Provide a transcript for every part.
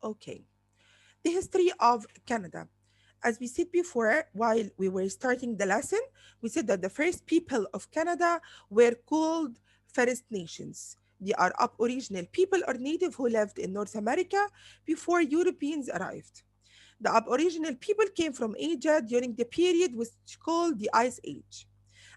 Okay. The history of Canada. As we said before, while we were starting the lesson, we said that the first people of Canada were called First Nations. They are Aboriginal people or native who lived in North America before Europeans arrived. The Aboriginal people came from Asia during the period which is called the Ice Age.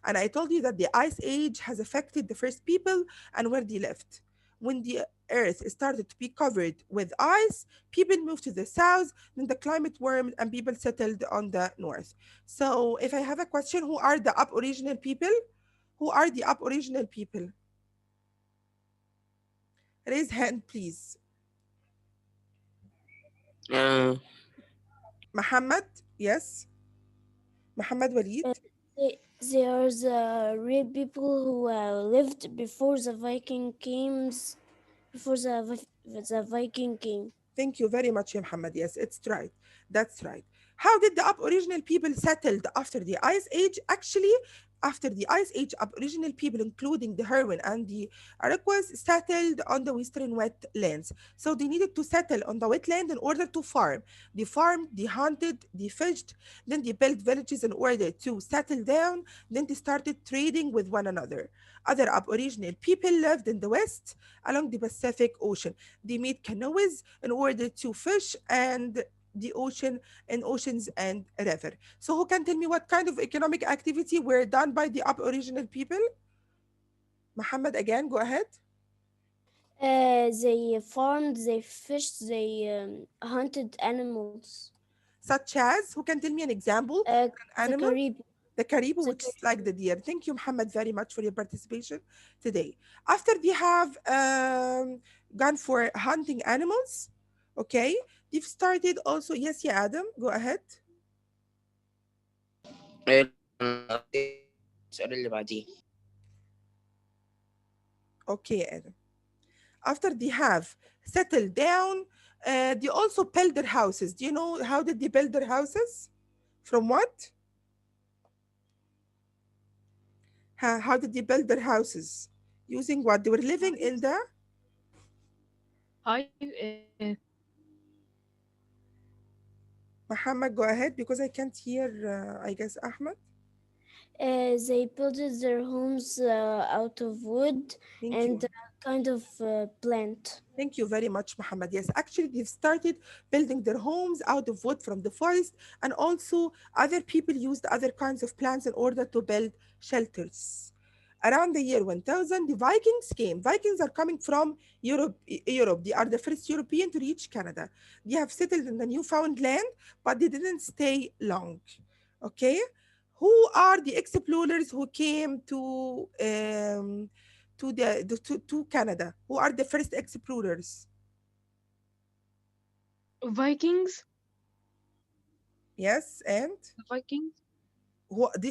And I told you that the Ice Age has affected the first people and where they lived. When the earth started to be covered with ice, people moved to the south, then the climate warmed and people settled on the north. So, if I have a question, who are the Aboriginal people? Who are the Aboriginal people? Raise hand, please. Uh, Muhammad? Yes. Muhammad Walid? Uh, they are the real people who lived before the Viking came. Before the Viking came. Thank you very much, ya Muhammad. Yes, it's right. That's right. How did the Aboriginal people settled after the Ice Age? Actually, after the Ice Age, Aboriginal people, including the Herwin and the Iroquois, settled on the western wetlands. So they needed to settle on the wetland in order to farm. They farmed, they hunted, they fished, then they built villages in order to settle down. Then they started trading with one another. Other Aboriginal people lived in the west along the Pacific Ocean. They made canoes in order to fish and the ocean and oceans and river. So who can tell me what kind of economic activity were done by the Aboriginal people? Muhammad again, go ahead. They farmed, they fished, they hunted animals. Such as, who can tell me an example for an The animal? Caribbean. The caribou, The which is like Caribbean. the deer. Thank you, Muhammad, very much for your participation today. After they have gone for hunting animals, okay, they've started also. Yes, yeah, Adam, go ahead. السؤال اللي بعديه. Okay, Adam. After they have settled down, they also build their houses. Do you know how did they build their houses? From what? How did they build their houses? Using what? They were living in Hives. the Hive. Muhammad, go ahead because I can't hear, I guess, Ahmed. They built their homes out of wood Thank and you. kind of plant. Thank you very much, Muhammad. Yes, actually, they've started building their homes out of wood from the forest, and also other people used other kinds of plants in order to build shelters. Around the year 1000, the Vikings came. Vikings are coming from Europe. They are the first European to reach Canada. They have settled in the newfound land, but they didn't stay long. Okay? Who are the explorers who came to Canada? Who are the first explorers? Vikings. Yes, and The Vikings.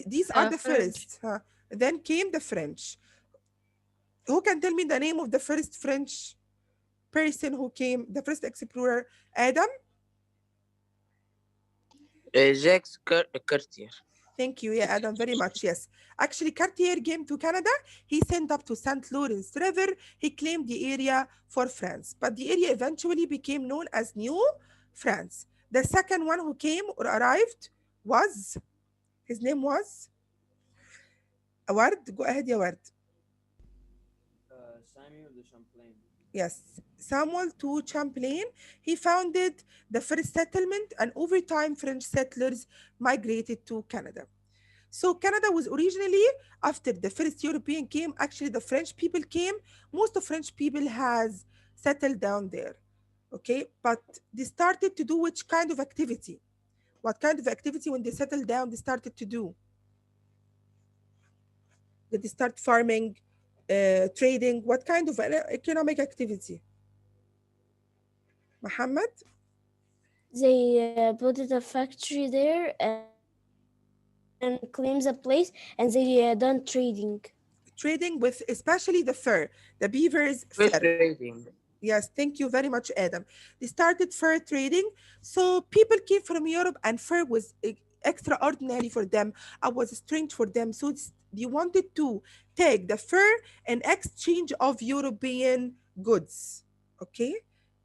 these are the French. first. Huh? Then came the French. Who can tell me the name of the first French person who came, the first explorer? Adam? كارتير. Thank you, yeah, Adam, very much. Yes. Actually, Cartier came to Canada. He sent up to St. Lawrence River. He claimed the area for France, but the area eventually became known as New France. The second one who came or arrived was, his name was Ward. Go ahead, ya Ward. Samuel de Champlain. Yes, Samuel to Champlain. He founded the first settlement, and over time, French settlers migrated to Canada. So Canada was originally, after the first European came, actually the French people came. Most of French people has settled down there. Okay, but they started to do which kind of activity? What kind of activity when they settled down they started to do? Did they start farming, trading? What kind of economic activity? Muhammad? They built a factory there and claims a place, and they done trading. Trading with especially the fur, the beaver's Fur fur. trading. Yes, thank you very much, Adam. They started fur trading. So people came from Europe and fur was extraordinary for them. I was strange for them. So they wanted to take the fur in exchange of European goods. Okay?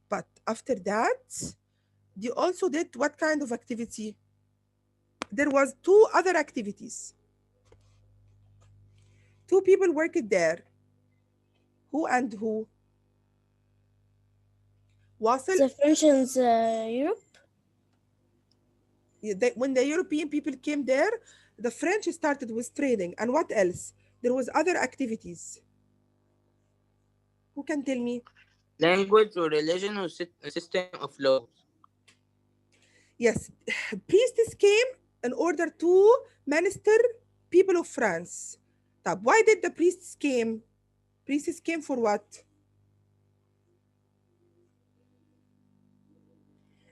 But After that, they also did what kind of activity? There was two other activities. Two people worked there. Who and who? Wasil, The French and Europe. when the European people came there, the French started with trading. And what else? There was other activities. Who can tell me? Language or religion or system of laws. Yes, priests came in order to minister people of France. طب why did the priests came? Priests came for what?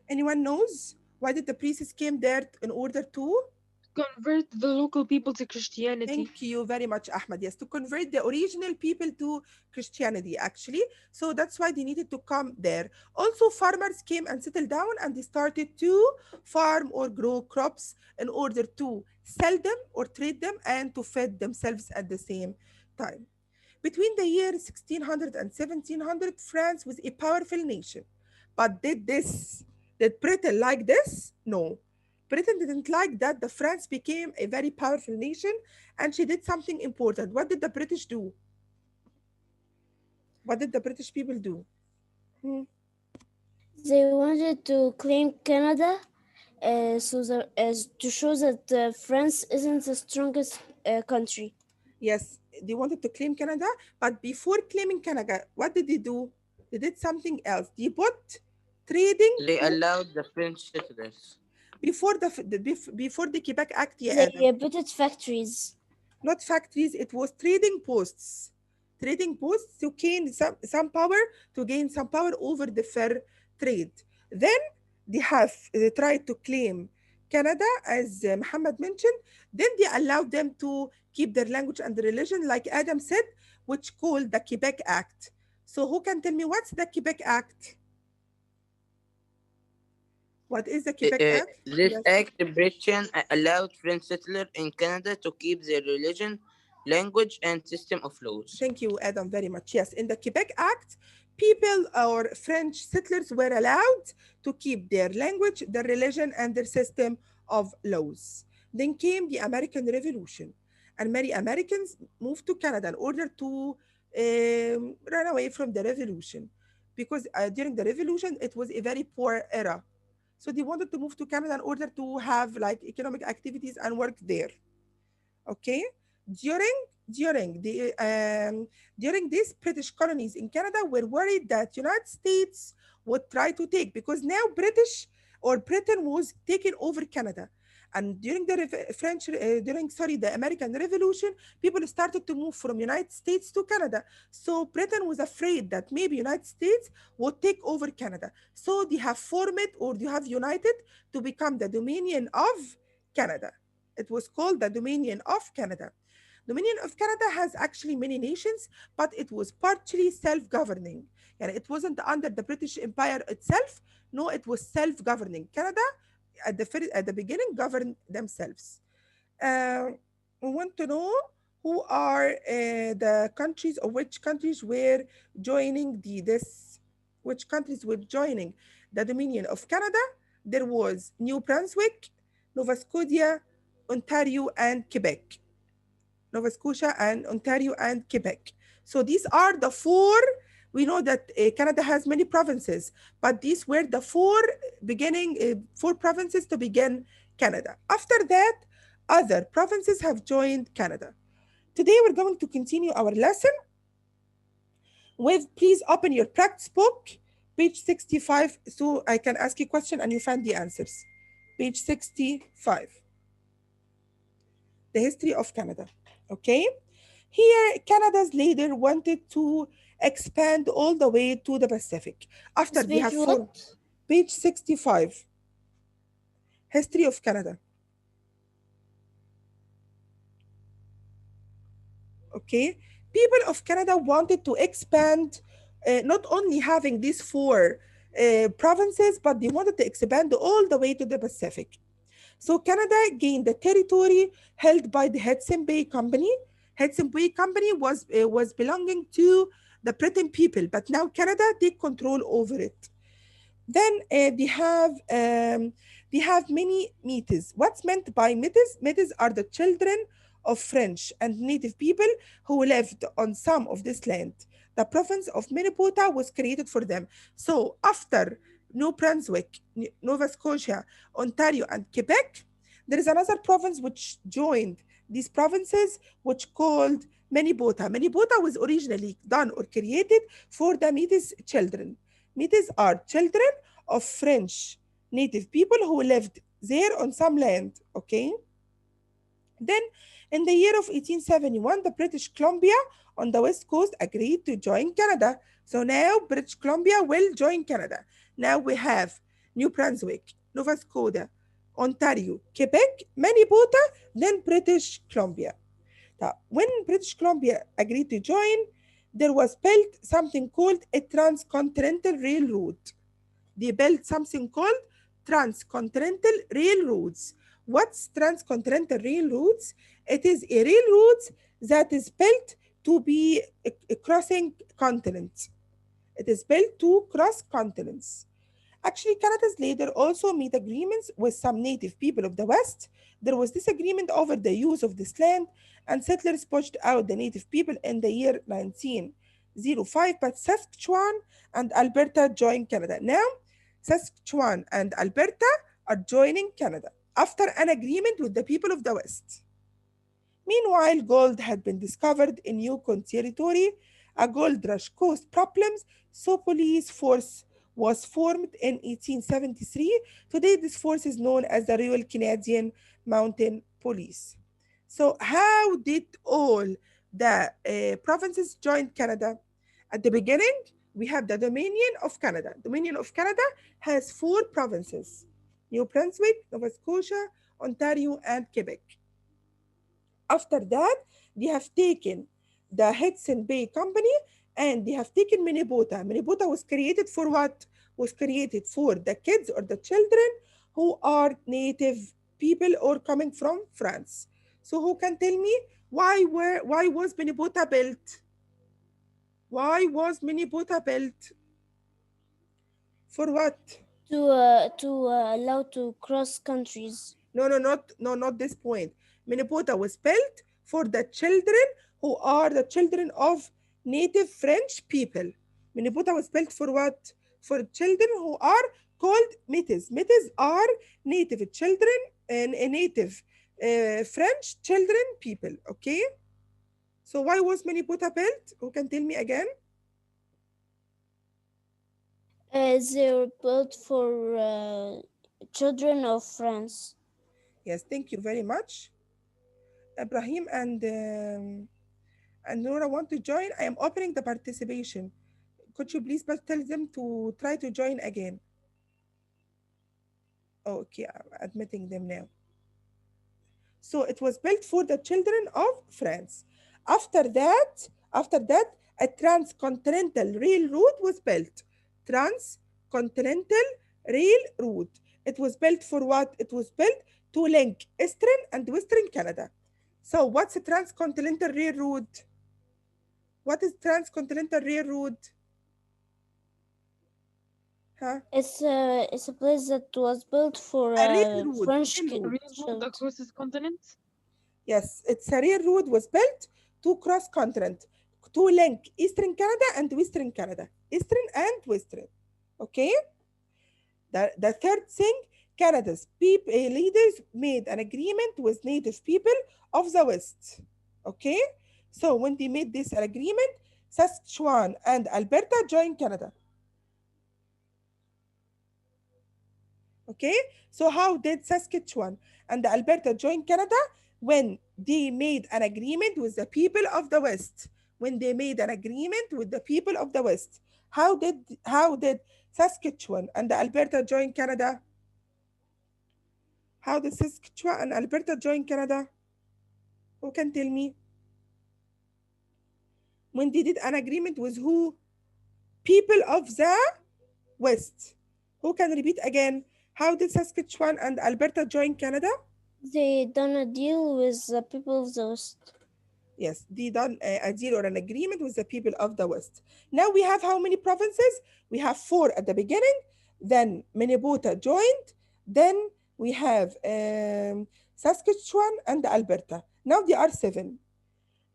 Anyone knows? Why did the priests came there in order to? Convert the local people to Christianity. Thank you very much, Ahmed. Yes, to convert the original people to Christianity, actually. So that's why they needed to come there. Also, farmers came and settled down and they started to farm or grow crops in order to sell them or trade them and to feed themselves at the same time. Between the year 1600 and 1700, France was a powerful nation. But did Britain like this? No. Britain didn't like that the France became a very powerful nation and she did something important. What did the British do? What did the British people do? Hmm. They wanted to claim Canada, to show that France isn't the strongest country. Yes, they wanted to claim Canada, but before claiming Canada, what did they do? They did something else. They put trading They allowed the French settlers. before the Quebec Act, yeah, They Adam. built factories. Not factories, it was trading posts. Trading posts to gain some power, over the fair trade. Then they tried to claim Canada, as Muhammad mentioned. Then they allowed them to keep their language and religion, like Adam said, which called the Quebec Act. So who can tell me what's the Quebec Act? What is the Quebec Act? This Yes. act Britain allowed French settlers in Canada to keep their religion, language, and system of laws. Thank you, Adam, very much. Yes, in the Quebec Act, people or French settlers were allowed to keep their language, their religion, and their system of laws. Then came the American Revolution, and many Americans moved to Canada in order to run away from the revolution, because during the revolution, it was a very poor era. So they wanted to move to Canada in order to have like economic activities and work there. Okay, during during these British colonies in Canada were worried that United States would try to take, because now British or Britain was taking over Canada. And during the French during sorry the American Revolution, people started to move from United States to Canada. So Britain was afraid that maybe United States would take over Canada, so they have formed or they have united to become the Dominion of Canada. It was called the Dominion of Canada. Dominion of Canada has actually many nations, but it was partially self-governing. And it wasn't under the British Empire itself. No, it was self-governing. Canada, at the beginning, governed themselves. Uh, we want to know who are the countries, or which countries were joining which countries were joining the Dominion of Canada. There was New Brunswick, Nova Scotia, Ontario, and Quebec. Nova Scotia and Ontario and Quebec. So these are the four. We know that Canada has many provinces, but these were the four provinces to begin Canada. After that, other provinces have joined Canada. Today, we're going to continue our lesson with, please open your practice book, page 65, so I can ask you a question and you find the answers. Page 65, the history of Canada. Okay, here Canada's leader wanted to expand all the way to the Pacific. After they have Speech formed, what? page 65, history of Canada. Okay, people of Canada wanted to expand, not only having these four provinces, but they wanted to expand all the way to the Pacific. So Canada gained the territory held by the Hudson Bay Company. Hudson Bay Company was belonging to the Britain people, but now Canada take control over it. Then they have many metis. What's meant by metis? Metis are the children of French and native people who lived on some of this land. The province of Minnesota was created for them. So after New Brunswick, Nova Scotia, Ontario, and Quebec, there is another province which joined these provinces, which called Manitoba. Manitoba was originally done or created for the Métis children. Métis are children of French native people who lived there on some land. Okay. Then, in the year of 1871, the British Columbia on the west coast agreed to join Canada. So now British Columbia will join Canada. Now we have New Brunswick, Nova Scotia, Ontario, Quebec, Manitoba, then British Columbia. Now, when British Columbia agreed to join, there was built something called a transcontinental railroad. They built something called transcontinental railroads. What's transcontinental railroads? It is a railroad that is built to be crossing continents. It is built to cross continents. Actually, Canada's leader also made agreements with some native people of the West. There was disagreement over the use of this land, and settlers pushed out the native people in the year 1905, but Saskatchewan and Alberta joined Canada. Now, Saskatchewan and Alberta are joining Canada after an agreement with the people of the West. Meanwhile, gold had been discovered in Yukon Territory. A gold rush caused problems, so police force was formed in 1873. Today, this force is known as the Royal Canadian Mounted Police. So, how did all the provinces join Canada? At the beginning, we have the Dominion of Canada. Dominion of Canada has four provinces: New Brunswick, Nova Scotia, Ontario, and Quebec. After that, they have taken the Hudson Bay Company and they have taken Minnesota. Minnesota was created for what? Was created for the kids or the children who are native people or coming from France. So who can tell me why was Minnesota built? Why was Minnesota built? For what? To allow to cross countries. Not this point. Minnesota was built for the children who are the children of native French people. Minnesota was built for what? For children who are called Métis. Métis are native children and native French children people. Okay. So why was Minnesota built? Who can tell me again? They were built for children of France. Yes, thank you very much, Ibrahim and Nora want to join. I am opening the participation. Could you please but tell them to try to join again? Oh, okay, I'm admitting them now. So it was built for the children of France. After that, a transcontinental railroad was built. Transcontinental railroad. It was built for what? It was built to link Eastern and Western Canada. So what's a transcontinental railroad? What is transcontinental railroad? Huh? It's a place that was built for A railroad. French Railroad. Railroad across this continent. Yes, its a railroad was built to cross continent, to link Eastern Canada and Western Canada. Eastern and Western. Okay? The third thing, Canada's leaders made an agreement with native people of the West. Okay? So when they made this agreement, Saskatchewan and Alberta joined Canada. Okay, so how did Saskatchewan and Alberta join Canada? When they made an agreement with the people of the West. When they made an agreement with the people of the West. How did Saskatchewan and Alberta join Canada? How did Saskatchewan and Alberta join Canada? Who can tell me? When they did an agreement with who? People of the West. Who can repeat again? How did Saskatchewan and Alberta join Canada? They done a deal with the people of the West. Yes, they done a deal or an agreement with the people of the West. Now we have how many provinces? We have four at the beginning. then Minnesota joined, then we have Saskatchewan and Alberta. Now they are seven.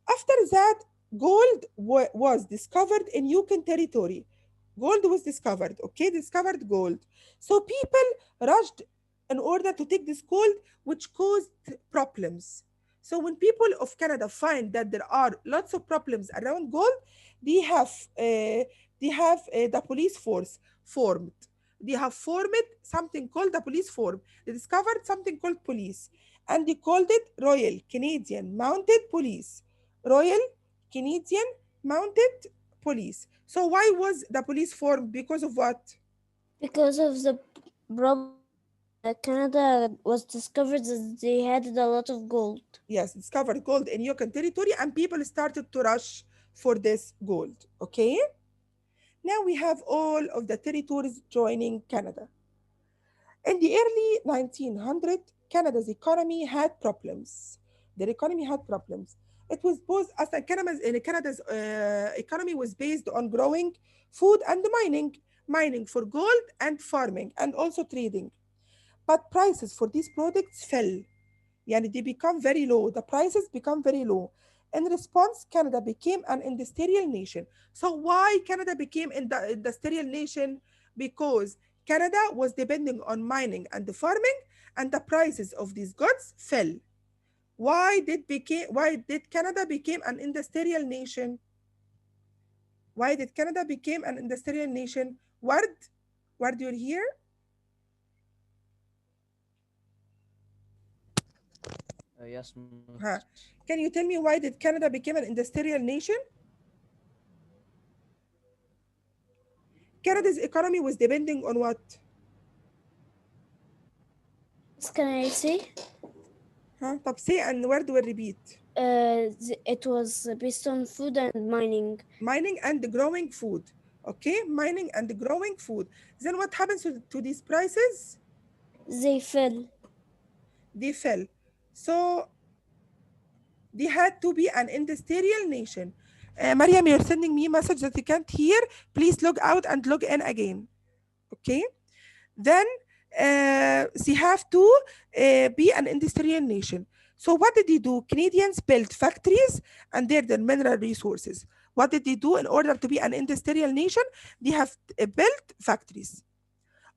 After that, gold was discovered in Yukon territory. Gold was discovered, okay, discovered gold. So people rushed in order to take this gold, which caused problems. So when people of Canada find that there are lots of problems around gold, they have the police force formed. They have formed something called the police form. They discovered something called police, and they called it Royal Canadian Mounted Police. Royal Canadian Mounted Police. So why was the police formed? Because of what? Because of the problem when Canada was discovered that they had a lot of gold. Yes, discovered gold in Yukon territory, and people started to rush for this gold. Okay. Now we have all of the territories joining Canada. In the early 1900s, Canada's economy had problems. Their economy had problems. It was both as Canada's economy was based on growing food and mining for gold and farming and also trading. But prices for these products fell. يعني they become very low. The prices become very low. In response, Canada became an industrial nation. So why Canada became an industrial nation? Because Canada was depending on mining and the farming, and the prices of these goods fell. Why did Canada became an industrial nation? Why did Canada became an industrial nation? Ward, you're here? Yes, Huh. miss. Can you tell me why did Canada became an industrial nation? Canada's economy was depending on what? What can I say? Huh? طب say and word will repeat. It was based on food and mining. Mining and growing food. Okay, mining and growing food. Then what happens to these prices? They fell. They fell. So they had to be an industrial nation. Mariam, you're sending me a message that you can't hear. Please log out and log in again. Okay. Then they have to be an industrial nation. So what did they do? Canadians built factories and their mineral resources. What did they do in order to be an industrial nation? They have built factories.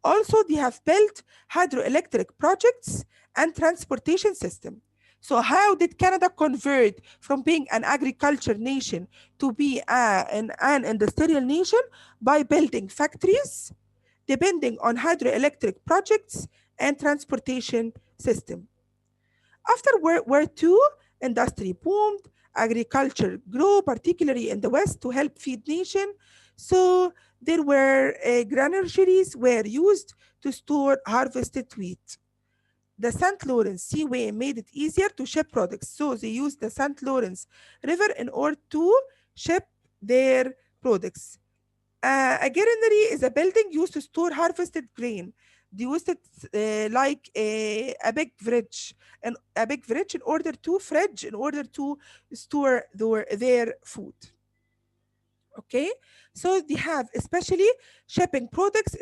Also, they have built hydroelectric projects and transportation system. So how did Canada convert from being an agriculture nation to be an industrial nation? By building factories, depending on hydroelectric projects and transportation system. After World War II, industry boomed, agriculture grew, particularly in the West, to help feed nation. So there were granaries were used to store harvested wheat. The St. Lawrence Seaway made it easier to ship products, so they used the St. Lawrence River in order to ship their products. A granary is a building used to store harvested grain. They used it like a big fridge, and a big fridge in order to store their food. Okay, so they have especially shipping products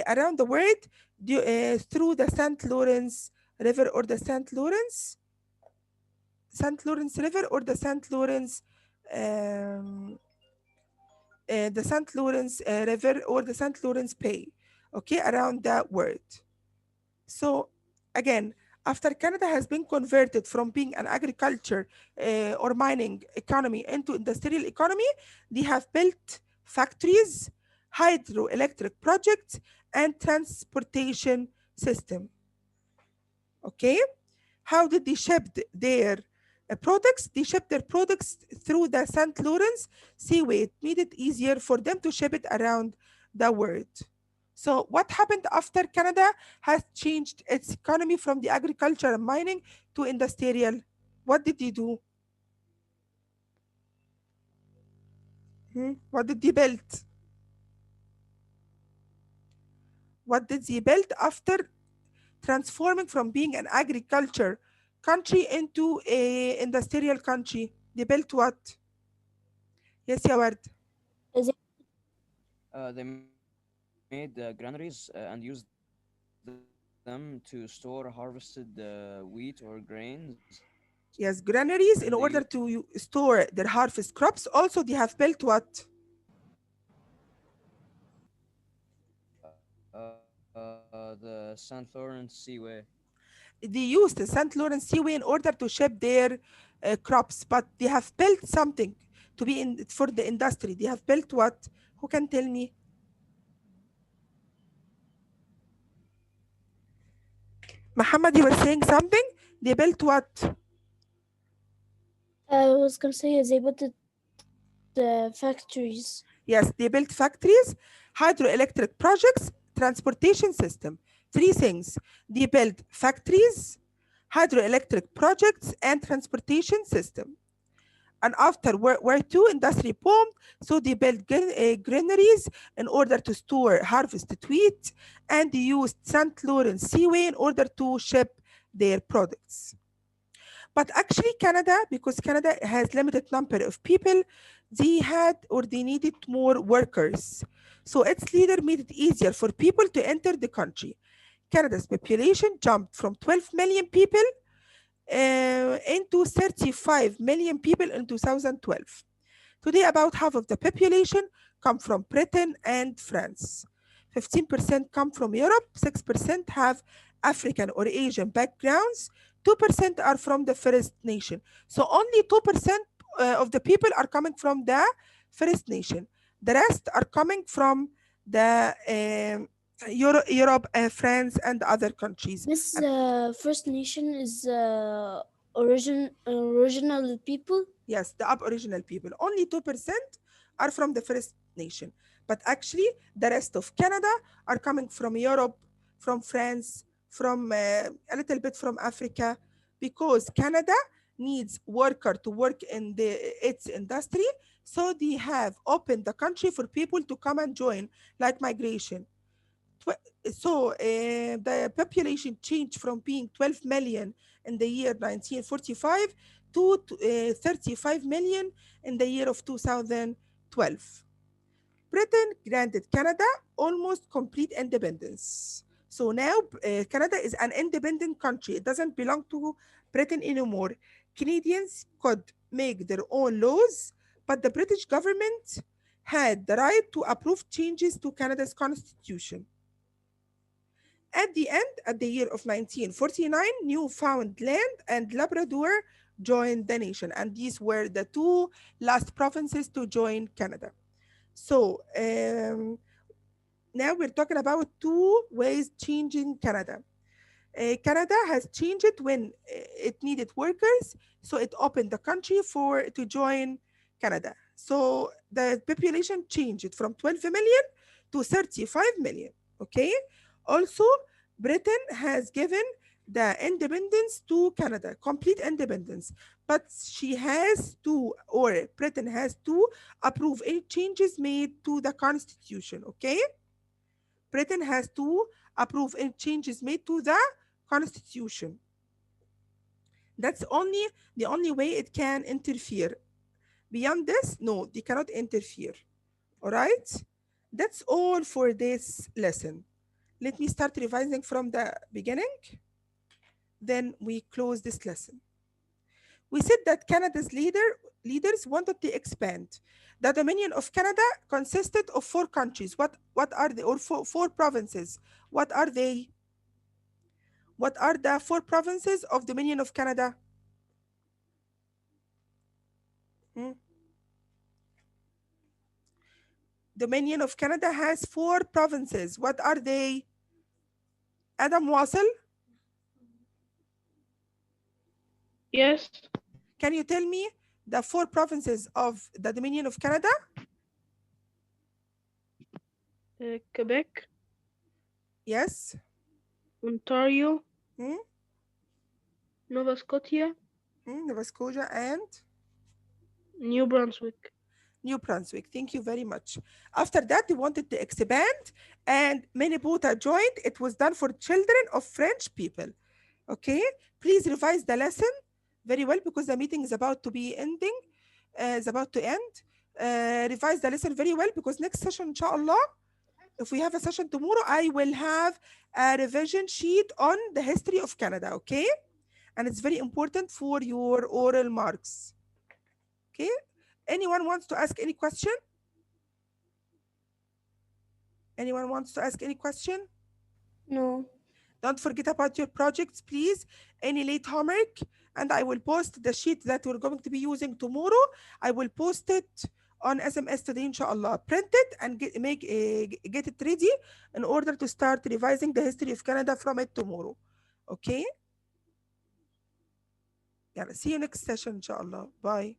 around the world through the St. Lawrence River or the St. Lawrence River or um, the St. Lawrence River or the St. Lawrence Bay, okay, around the world. So, again, after Canada has been converted from being an agriculture or mining economy into industrial economy, they have built factories, hydroelectric projects, and transportation system. Okay, how did they ship their products? They shipped their products through the St. Lawrence Seaway. It made it easier for them to ship it around the world. So, what happened after Canada has changed its economy from the agriculture and mining to industrial? What did they do? What did they build? What did they build after transforming from being an agriculture country into a industrial country? They built what? Yes, يا ورد. They, They made factories. made granaries and used them to store harvested wheat or grains. Yes, And they granaries in order to store their harvest crops. Also, they have built what? the St. Lawrence Seaway. They used the St. Lawrence Seaway in order to ship their crops, but they have built something to be in for the industry. They have built what? Who can tell me? Muhammad, you were saying something? They built what? I was gonna say they built factories. Yes, they built factories, hydroelectric projects, transportation system. Three things. They built factories, hydroelectric projects, and transportation system. And after World War II, industry boomed, so they built granaries in order to store harvested wheat, and they used St. Lawrence Seaway in order to ship their products. But actually, Canada, because Canada has limited number of people, they had or they needed more workers. So its leader made it easier for people to enter the country. Canada's population jumped from 12 million people into 35 million people in 2012. Today, about half of the population come from Britain and France. 15% come from Europe, 6% have African or Asian backgrounds, 2% are from the First Nation. So only 2% of the people are coming from the First Nation. The rest are coming from the Europe, France, and other countries. This First Nation is original people. Yes, the Aboriginal people. Only 2% are from the First Nation. But actually, the rest of Canada are coming from Europe, from France, from a little bit from Africa, because Canada needs worker to work in its industry. So they have opened the country for people to come and join, like migration. The population changed from being 12 million in the year 1945 to 35 million in the year of 2012. Britain granted Canada almost complete independence. So now Canada is an independent country. It doesn't belong to Britain anymore. Canadians could make their own laws, but the British government had the right to approve changes to Canada's constitution. At the end, at the year of 1949, Newfoundland and Labrador joined the nation, and these were the two last provinces to join Canada. So now we're talking about two ways changing Canada. Canada has changed it when it needed workers, so it opened the country for to join Canada. So the population changed from 12 million to 35 million. Okay. Also, Britain has given the independence to Canada, complete independence, but she has to, or Britain has to approve any changes made to the constitution. Okay. Britain has to approve any changes made to the constitution. That's only the only way it can interfere. Beyond this, no, they cannot interfere. All right? That's all for this lesson. Let me start revising from the beginning. Then we close this lesson. We said that Canada's leaders wanted to expand. The Dominion of Canada consisted of four countries. What are they? Or four provinces. What are they? What are the four provinces of Dominion of Canada? Hmm? Dominion of Canada has four provinces. What are they? Adam Wasil, Yes. can you tell me the four provinces of the Dominion of Canada? Quebec, Yes. Ontario, Hmm? Nova Scotia, Nova Scotia and New Brunswick. New Brunswick. Thank you very much. After that, they wanted to expand, and Minnesota joined. It was done for children of French people. Okay, please revise the lesson very well because the meeting is about to be ending, is about to end. Revise the lesson very well because next session, inshallah, If we have a session tomorrow, I will have a revision sheet on the history of Canada, okay? And it's very important for your oral marks, okay? Anyone wants to ask any question? Anyone wants to ask any question? No. Don't forget about your projects, please. Any late homework, and I will post the sheet that we're going to be using tomorrow. I will post it on SMS today, inshallah. Print it and get it ready in order to start revising the history of Canada from it tomorrow. Okay? Yeah, see you next session, inshallah. Bye.